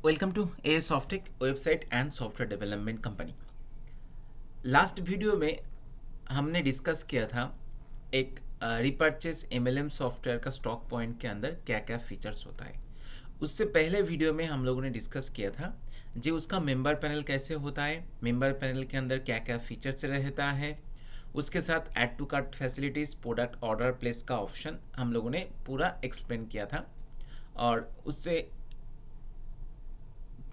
Welcome to a Softech website and software development company. Last video में हमने discuss किया था एक रिपर्चेस एमएलएम सॉफ्टवेयर का स्टॉक पॉइंट के अंदर क्या क्या फीचर्स होता है। उससे पहले वीडियो में हम लोगों ने डिस्कस किया था जी उसका मेंबर पैनल कैसे होता है, मेंबर पैनल के अंदर क्या क्या फीचर्स रहता है, उसके साथ add to cart facilities, product order place का ऑप्शन हम लोगों ने पूरा एक्सप्लेन किया था। और उससे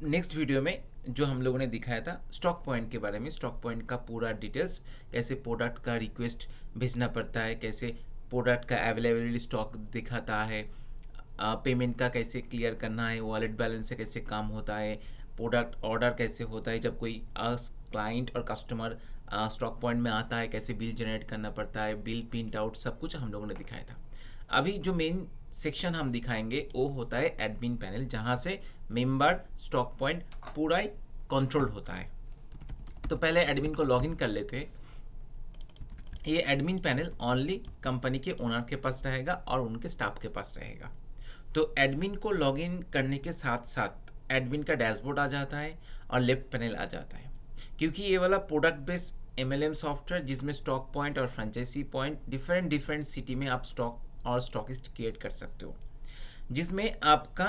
नेक्स्ट वीडियो में जो हम लोगों ने दिखाया था स्टॉक पॉइंट के बारे में, स्टॉक पॉइंट का पूरा डिटेल्स, कैसे प्रोडक्ट का रिक्वेस्ट भेजना पड़ता है, कैसे प्रोडक्ट का अवेलेबिलिटी स्टॉक दिखाता है, पेमेंट का कैसे क्लियर करना है, वॉलेट बैलेंस से कैसे काम होता है, प्रोडक्ट ऑर्डर कैसे होता है जब कोई क्लाइंट और कस्टमर स्टॉक पॉइंट में आता है, कैसे बिल जनरेट करना पड़ता है, बिल प्रिंट आउट, सब कुछ हम लोगों ने दिखाया था। अभी जो मेन सेक्शन हम दिखाएंगे वो होता है एडमिन पैनल, जहाँ से मेंबर स्टॉक पॉइंट पूरा ही कंट्रोल होता है। तो पहले एडमिन को लॉगिन कर लेते हैं। ये एडमिन पैनल ओनली कंपनी के ओनर के पास रहेगा और उनके स्टाफ के पास रहेगा। तो एडमिन को लॉगिन करने के साथ साथ एडमिन का डैशबोर्ड आ जाता है और लेफ्ट पैनल आ जाता है, क्योंकि ये वाला प्रोडक्ट बेस्ड एमएलएम सॉफ्टवेयर जिसमें स्टॉक पॉइंट और फ्रेंचाइजी पॉइंट डिफरेंट सिटी में आप स्टॉक और स्टॉकिस्ट क्रिएट कर सकते हो, जिसमें आपका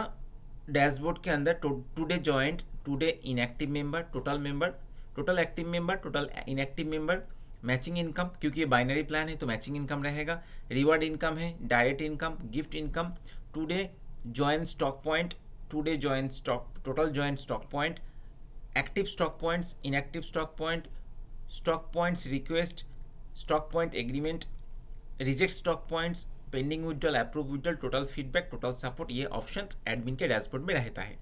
डैशबोर्ड के अंदर today joint, today inactive member, total active member, total inactive member, matching income, क्योंकि ये बाइनरी प्लान है तो मैचिंग इनकम रहेगा, रिवॉर्ड इनकम है, direct income, gift income, today join stock point, today join stock, total join stock point, active stock points, inactive stock point, stock points request, stock point agreement, reject stock points, pending withdrawal, approve withdrawal, total feedback, total support, ये option admin के dashboard में रहता है।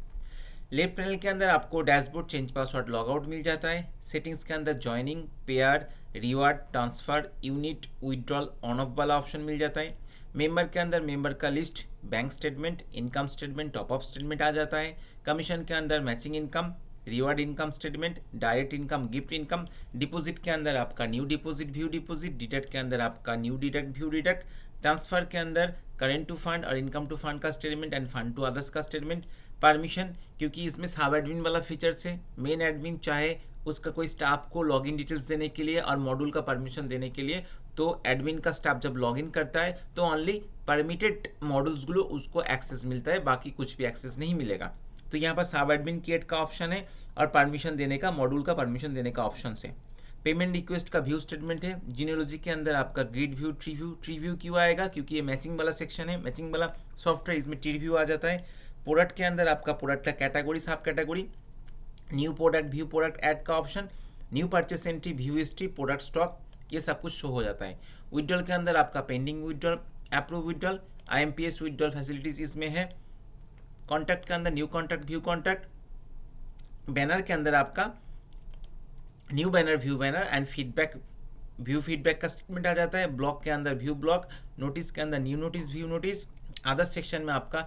Left panel के अंदर आपको dashboard, change password, logout मिल जाता है। सेटिंग्स के अंदर joining, pair, reward, transfer, unit, withdrawal, on off वाला ऑप्शन मिल जाता है। मेंबर के अंदर मेंबर का list, bank statement, income statement, top up statement आ जाता है। कमीशन के अंदर matching income, reward income statement, direct income, gift income, deposit के अंदर आपका new deposit, view deposit, deduct के अंदर आपका new deduct, view deduct, transfer के अंदर करेंट टू फंड और इनकम टू फंड का statement and fund to others का स्टेटमेंट। परमिशन, क्योंकि इसमें सब एडमिन वाला फीचर्स है, मेन एडमिन चाहे उसका कोई स्टाफ को लॉगिन डिटेल्स देने के लिए और मॉड्यूल का परमिशन देने के लिए, तो एडमिन का स्टाफ जब लॉगिन करता है तो ओनली परमिटेड मॉड्यूल्स गुलो उसको एक्सेस मिलता है, बाकी कुछ भी एक्सेस नहीं मिलेगा। तो यहाँ पर सब एडमिन क्रिएट का ऑप्शन है और परमिशन देने का, मॉड्यूल का परमिशन देने का ऑप्शन है। पेमेंट रिक्वेस्ट का व्यू स्टेटमेंट है। जीनियोलॉजी के अंदर आपका ग्रिड व्यू, ट्री व्यू क्यों आएगा, क्योंकि ये मैचिंग वाला सेक्शन है, मैचिंग वाला सॉफ्टवेयर, इसमें ट्री व्यू आ जाता है। प्रोडक्ट के अंदर आपका प्रोडक्ट का category, subcategory, new product, view product, add का option, new purchase entry, view history, product stock, ये सब कुछ शो हो जाता है। विड्रॉल के अंदर आपका pending withdrawal, approve withdrawal, IMPS withdrawal facilities इसमें है। कॉन्टैक्ट के अंदर new contact, view contact, banner के अंदर आपका new banner, view banner and feedback, view feedback का स्टेटमेंट आ जाता है। ब्लॉक के अंदर व्यू ब्लॉक, नोटिस के अंदर new notice, view notice. Other section में आपका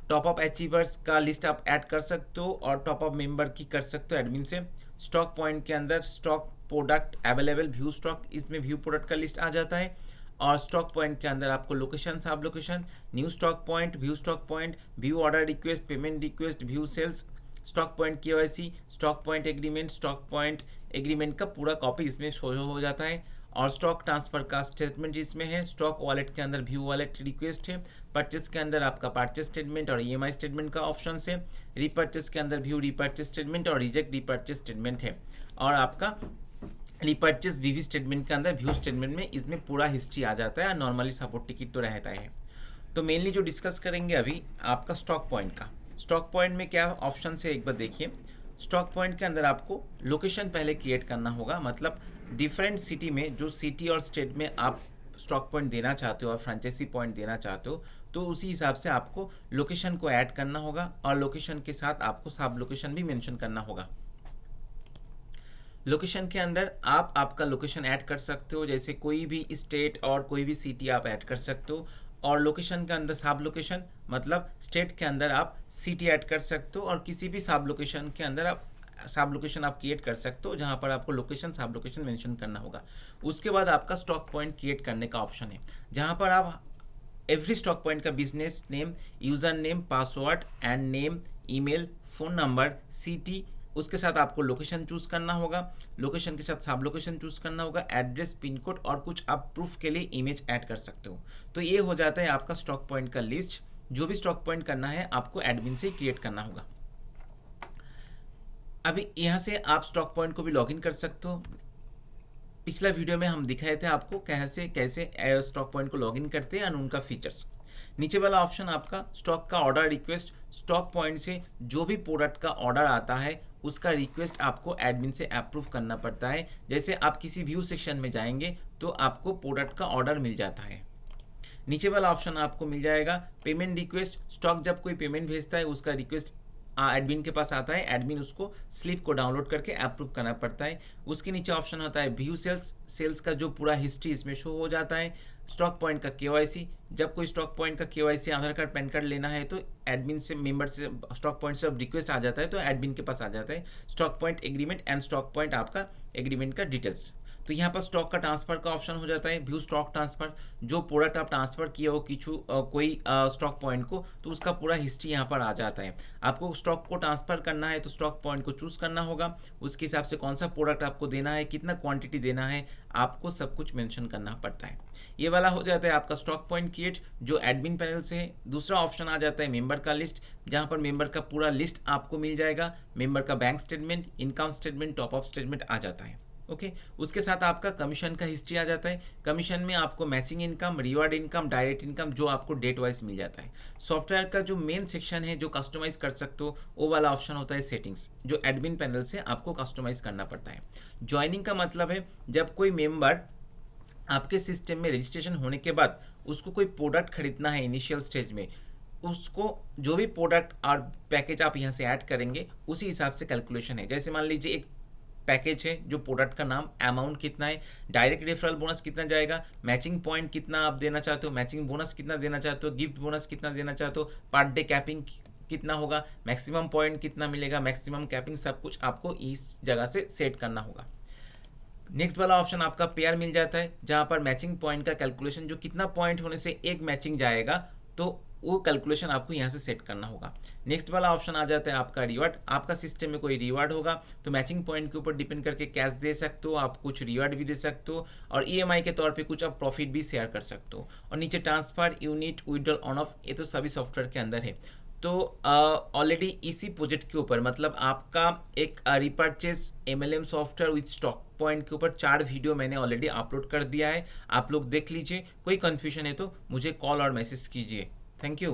टॉप अप अचीवर्स का लिस्ट आप ऐड कर सकते हो और टॉप अप मेंबर की कर सकते हो एडमिन से। स्टॉक पॉइंट के अंदर stock product available, view stock, इसमें व्यू प्रोडक्ट का लिस्ट आ जाता है। और स्टॉक पॉइंट के अंदर आपको location, sub location, new stock point, view stock point, view order request, payment request, view sales, stock point KYC, stock point agreement, stock point agreement का पूरा कॉपी इसमें शो हो जाता है। और स्टॉक ट्रांसफर का स्टेटमेंट इसमें है। स्टॉक वॉलेट के अंदर व्यू वॉलेट रिक्वेस्ट है। परचेस के अंदर आपका परचेस स्टेटमेंट और EMI स्टेटमेंट का ऑप्शन है। रीपर्चेस के अंदर व्यू रीपर्चेस स्टेटमेंट और रिजेक्ट रीपर्चेस स्टेटमेंट है। और आपका रीपर्चेस VV स्टेटमेंट के अंदर व्यू स्टेटमेंट में इसमें पूरा हिस्ट्री आ जाता है और नॉर्मली सपोर्ट टिकट तो रहता है। तो मेनली जो डिस्कस करेंगे अभी आपका स्टॉक पॉइंट का, स्टॉक पॉइंट में क्या ऑप्शन है एक बार देखिए। स्टॉक पॉइंट के अंदर आपको लोकेशन पहले क्रिएट करना होगा, मतलब डिफरेंट सिटी में, जो सिटी और स्टेट में आप स्टॉक पॉइंट देना चाहते हो और फ्रेंचाइजी पॉइंट देना चाहते हो, तो उसी हिसाब से आपको लोकेशन को ऐड करना होगा और लोकेशन के साथ आपको सब लोकेशन भी मेंशन करना होगा। लोकेशन के अंदर आप आपका लोकेशन ऐड कर सकते हो, जैसे कोई भी स्टेट और कोई भी सिटी आप ऐड कर सकते हो। और लोकेशन के अंदर सब लोकेशन, मतलब स्टेट के अंदर आप सिटी ऐड कर सकते हो और किसी भी सब लोकेशन के अंदर आप सब लोकेशन आप क्रिएट कर सकते हो, जहां पर आपको लोकेशन, सब लोकेशन मेंशन करना होगा। उसके बाद आपका स्टॉक पॉइंट क्रिएट करने का ऑप्शन है, जहां पर आप एवरी स्टॉक पॉइंट का business name, user name, password and name, email, phone number, city, उसके साथ आपको लोकेशन चूज़ करना होगा, लोकेशन के साथ सब लोकेशन चूज़ करना होगा, एड्रेस, पिन कोड और कुछ आप प्रूफ के लिए इमेज ऐड कर सकते हो। तो ये हो जाता है आपका स्टॉक पॉइंट का लिस्ट। जो भी स्टॉक पॉइंट करना है आपको एडमिन से क्रिएट करना होगा। अभी यहाँ से आप स्टॉक पॉइंट को भी लॉगिन कर सकते हो। पिछला वीडियो में हम दिखाए थे आपको कैसे कैसे स्टॉक पॉइंट को लॉगिन करते हैं और उनका फीचर्स। नीचे वाला ऑप्शन आपका स्टॉक का ऑर्डर रिक्वेस्ट, स्टॉक पॉइंट से जो भी प्रोडक्ट का ऑर्डर आता है उसका रिक्वेस्ट आपको एडमिन से अप्रूव करना पड़ता है। जैसे आप किसी व्यू सेक्शन में जाएंगे तो आपको प्रोडक्ट का ऑर्डर मिल जाता है। नीचे वाला ऑप्शन आपको मिल जाएगा पेमेंट रिक्वेस्ट, स्टॉक जब कोई पेमेंट भेजता है उसका रिक्वेस्ट एडमिन के पास आता है, एडमिन उसको स्लिप को डाउनलोड करके अप्रूव करना पड़ता है। उसके नीचे ऑप्शन होता है व्यू सेल्स, सेल्स का जो पूरा हिस्ट्री इसमें शो हो जाता है। स्टॉक पॉइंट का केवाईसी, जब कोई स्टॉक पॉइंट का केवाईसी आधार कार्ड पैन कार्ड लेना है तो एडमिन से मेंबर से स्टॉक पॉइंट से रिक्वेस्ट आ जाता है तो एडमिन के पास आ जाता है। Stock point agreement and stock point आपका एग्रीमेंट का डिटेल्स। तो यहाँ पर स्टॉक का ट्रांसफर का ऑप्शन हो जाता है, व्यू स्टॉक ट्रांसफर, जो प्रोडक्ट आप ट्रांसफर किए हो कोई स्टॉक पॉइंट को तो उसका पूरा हिस्ट्री यहाँ पर आ जाता है। आपको स्टॉक को ट्रांसफर करना है तो स्टॉक पॉइंट को चूज करना होगा, उसके हिसाब से कौन सा प्रोडक्ट आपको देना है, कितना क्वांटिटी देना है, आपको सब कुछ मेंशन करना पड़ता है। ये वाला हो जाता है आपका स्टॉक पॉइंट क्रिएट जो एडमिन पैनल से है। दूसरा ऑप्शन आ जाता है मेंबर का लिस्ट, जहाँ पर मेंबर का पूरा लिस्ट आपको मिल जाएगा। मेंबर का bank statement, income statement, top up statement आ जाता है। ओके उसके साथ आपका कमीशन का हिस्ट्री आ जाता है। कमीशन में आपको matching income, reward income, direct income जो आपको डेट वाइज मिल जाता है। सॉफ्टवेयर का जो मेन सेक्शन है जो कस्टमाइज कर सकते हो वो वाला ऑप्शन होता है सेटिंग्स, जो एडमिन पैनल से आपको कस्टमाइज करना पड़ता है। ज्वाइनिंग का मतलब है जब कोई मेंबर आपके सिस्टम में रजिस्ट्रेशन होने के बाद उसको कोई प्रोडक्ट खरीदना है इनिशियल स्टेज में, उसको जो भी प्रोडक्ट और पैकेज आप यहाँ से ऐड करेंगे उसी हिसाब से कैलकुलेशन है। जैसे मान लीजिए एक पैकेज है जो प्रोडक्ट का नाम, अमाउंट कितना है, डायरेक्ट रेफरल बोनस कितना जाएगा, मैचिंग पॉइंट कितना आप देना चाहते हो, मैचिंग बोनस कितना देना चाहते हो, गिफ्ट बोनस कितना देना चाहते हो, पर डे कैपिंग कितना होगा, मैक्सिमम पॉइंट कितना मिलेगा, मैक्सिमम कैपिंग, सब कुछ आपको इस जगह से सेट करना होगा। नेक्स्ट वाला ऑप्शन आपका पेयर मिल जाता है, जहां पर मैचिंग पॉइंट का कैलकुलेशन, जो कितना पॉइंट होने से एक मैचिंग जाएगा तो वो कैलकुलेशन आपको यहाँ से सेट करना होगा। नेक्स्ट वाला ऑप्शन आ जाता है आपका रिवार्ड, आपका सिस्टम में कोई रिवार्ड होगा तो मैचिंग पॉइंट के ऊपर डिपेंड करके कैश दे सकते हो, आप कुछ रिवार्ड भी दे सकते हो और ईएमआई के तौर पे कुछ आप प्रॉफिट भी शेयर कर सकते हो। और नीचे transfer, unit, withdrawal, on of, ये तो सभी सॉफ्टवेयर के अंदर है। तो ऑलरेडी इसी प्रोजेक्ट के ऊपर मतलब आपका एक repurchase MLM software with stock point के ऊपर 4 वीडियो मैंने ऑलरेडी अपलोड कर दिया है, आप लोग देख लीजिए। कोई कन्फ्यूजन है तो मुझे कॉल और मैसेज कीजिए। Thank you.